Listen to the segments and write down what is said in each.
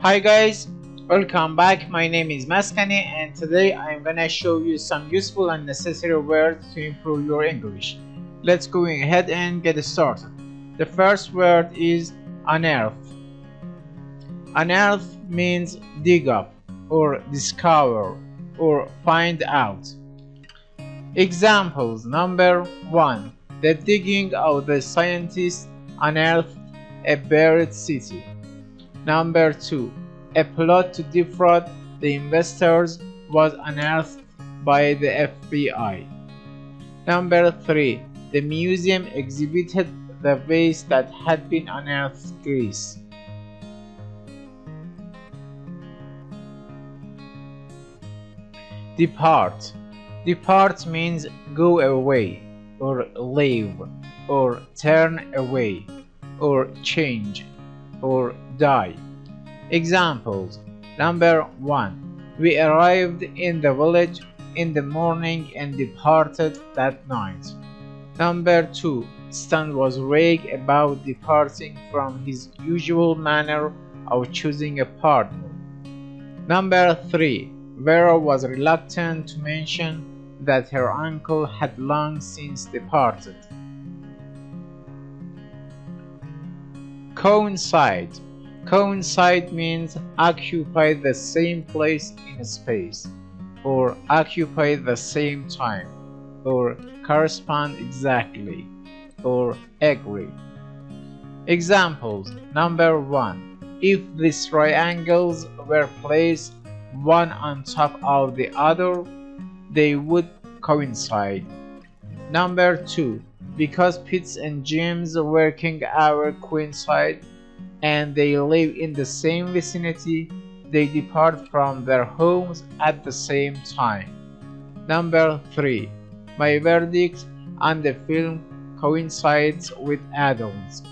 Hi guys, welcome back. My name is Maskani and today I'm gonna show you some useful and necessary words to improve your English. Let's go ahead and get started. The first word is unearth. Unearth means dig up or discover or find out. Examples: number 1. The digging of the scientists unearthed a buried city. Number 2. A plot to defraud the investors was unearthed by the FBI. Number 3. The museum exhibited the vase that had been unearthed in Greece. Depart. Depart means go away, or leave, or turn away, or change, or die. Examples: number 1. We arrived in the village in the morning and departed that night. Number 2. Stan was vague about departing from his usual manner of choosing a partner. Number 3. Vera was reluctant to mention that her uncle had long since departed. Coincide. Coincide means occupy the same place in space, or occupy the same time, or correspond exactly, or agree. Examples: number 1. If these triangles were placed one on top of the other, they would coincide. Number 2. Because Pete's and Jim's working hour coincide and they live in the same vicinity, they depart from their homes at the same time. Number 3. My verdict on the film coincides with Adam's.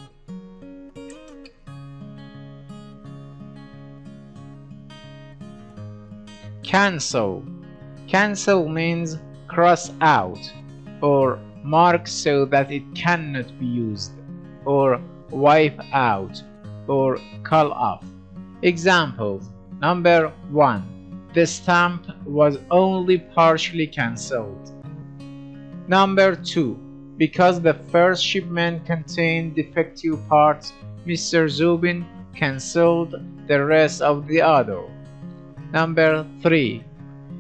Cancel. Cancel means cross out, or mark so that it cannot be used, or wipe out, or call off. Examples: number 1. The stamp was only partially cancelled. Number 2. Because the first shipment contained defective parts, Mr. Zubin cancelled the rest of the other. Number 3.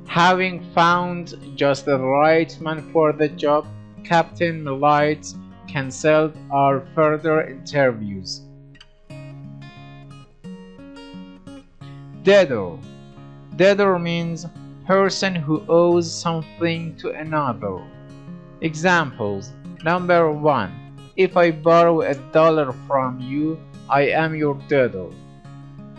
Having found just the right man for the job, Captain Milites cancelled our further interviews. Debtor. Debtor means person who owes something to another. Examples: number 1. If I borrow $1 from you, I am your debtor.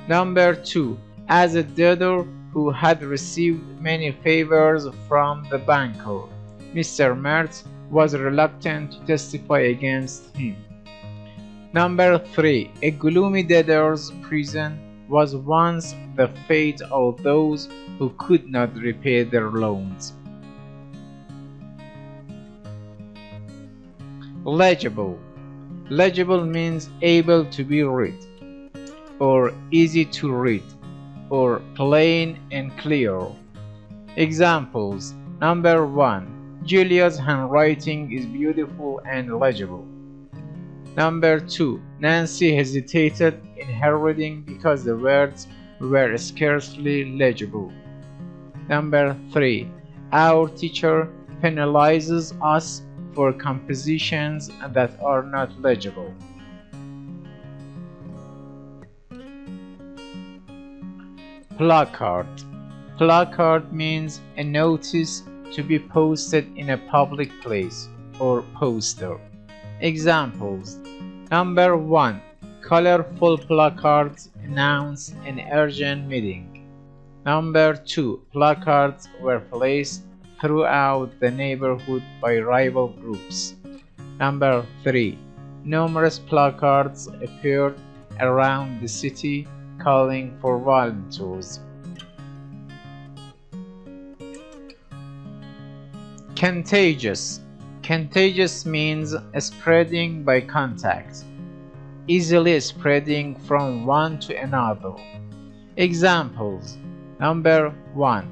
Number 2. As a debtor who had received many favors from the banker, Mr. Mertz was reluctant to testify against him. Number 3. A gloomy debtor's prison was once the fate of those who could not repay their loans. Legible. Legible means able to be read, or easy to read, or plain and clear. Examples: number 1. Julia's handwriting is beautiful and legible. Number 2. Nancy hesitated in her reading because the words were scarcely legible. Number 3. Our teacher penalizes us for compositions that are not legible. Placard. Placard means a notice to be posted in a public place, or poster. Examples: number 1. Colorful placards announce an urgent meeting. Number 2. Placards were placed throughout the neighborhood by rival groups. Number 3. Numerous placards appeared around the city calling for volunteers. Contagious. Contagious means spreading by contact, easily spreading from one to another. Examples. Number 1.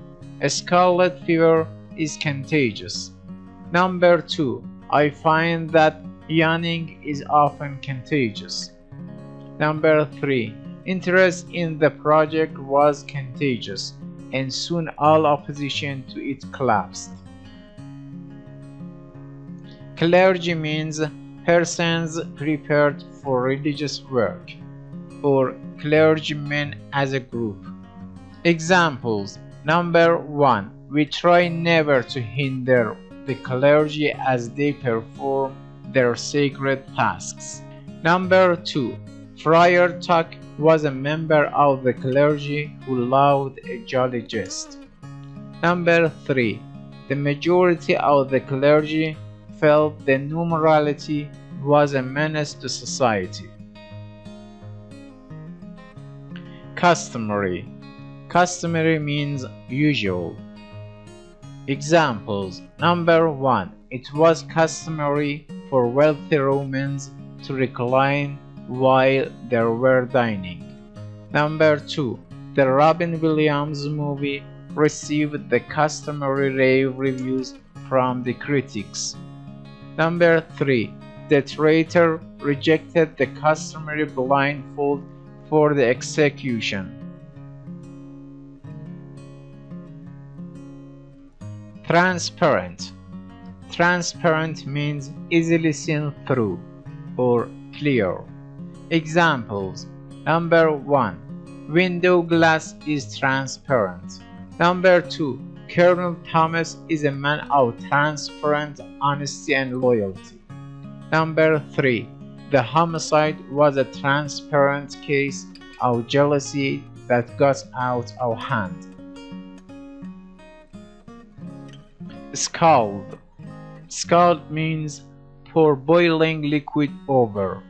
Scarlet fever is contagious. Number 2. I find that yawning is often contagious. Number 3. Interest in the project was contagious, and soon all opposition to it collapsed. Clergy means persons prepared for religious work, or clergymen as a group. Examples. Number 1. We try never to hinder the clergy as they perform their sacred tasks. Number 2. Friar Tuck was a member of the clergy who loved a jolly jest. Number 3. The majority of the clergy felt the new morality was a menace to society. Customary. Customary means usual. Examples. Number 1. It was customary for wealthy Romans to recline while they were dining. Number 2. The Robin Williams movie received the customary rave reviews from the critics. Number 3. The traitor rejected the customary blindfold for the execution. Transparent. Transparent means easily seen through or clear. Examples. Number 1. Window glass is transparent. Number 2. Colonel Thomas is a man of transparent honesty and loyalty. Number 3. The homicide was a transparent case of jealousy that got out of hand. Scald. Scald means pour boiling liquid over,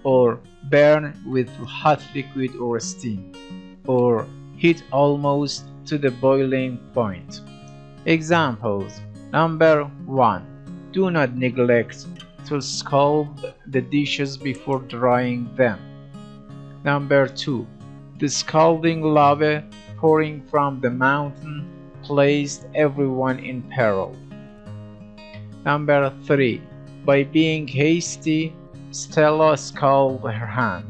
or burn with hot liquid or steam, or heat almost to the boiling point. Examples. Number 1. Do not neglect to scald the dishes before drying them. Number 2. The scalding lava pouring from the mountain placed everyone in peril. Number 3. By being hasty, Stella scalded her hand.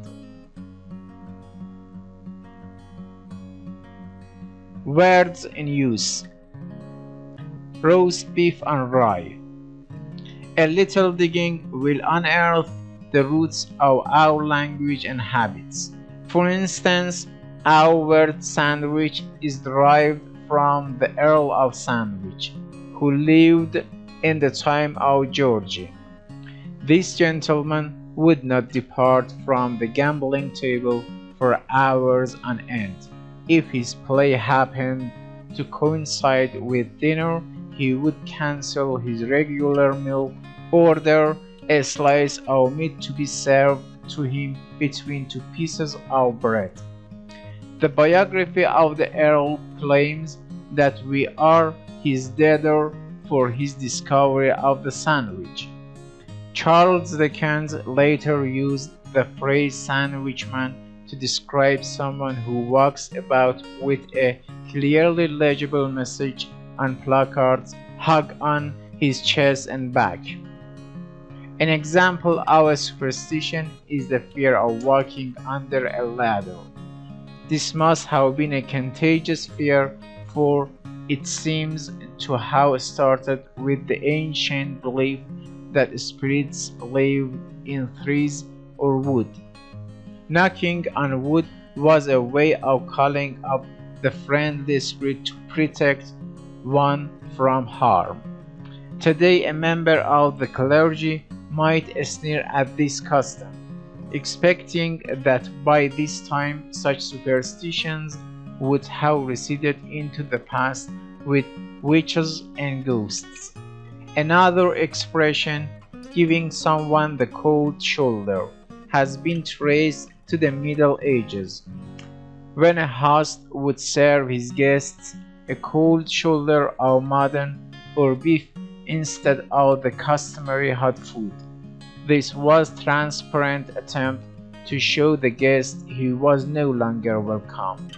Words in use. Roast beef and rye. A little digging will unearth the roots of our language and habits. For instance, our word sandwich is derived from the Earl of Sandwich, who lived in the time of George. This gentleman would not depart from the gambling table for hours on end. If his play happened to coincide with dinner, he would cancel his regular meal, order a slice of meat to be served to him between 2 pieces of bread. The biography of the Earl claims that we are his debtor for his discovery of the sandwich. Charles Dickens later used the phrase sandwichman to describe someone who walks about with a clearly legible message on placards hung on his chest and back. An example of a superstition is the fear of walking under a ladder. This must have been a contagious fear, for it seems to have started with the ancient belief that spirits lived in trees or wood. Knocking on wood was a way of calling up the friendly spirit to protect one from harm. Today, a member of the clergy might sneer at this custom, expecting that by this time such superstitions would have receded into the past with witches and ghosts. Another expression, giving someone the cold shoulder, has been traced to the Middle Ages. When a host would serve his guests a cold shoulder of mutton or beef instead of the customary hot food, this was a transparent attempt to show the guest he was no longer welcome.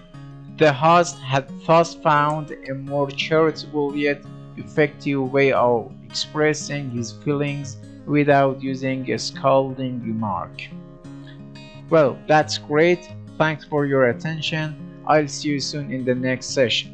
The host had thus found a more charitable yet effective way of expressing his feelings without using a scolding remark. Well, that's great. Thanks for your attention. I'll see you soon in the next session.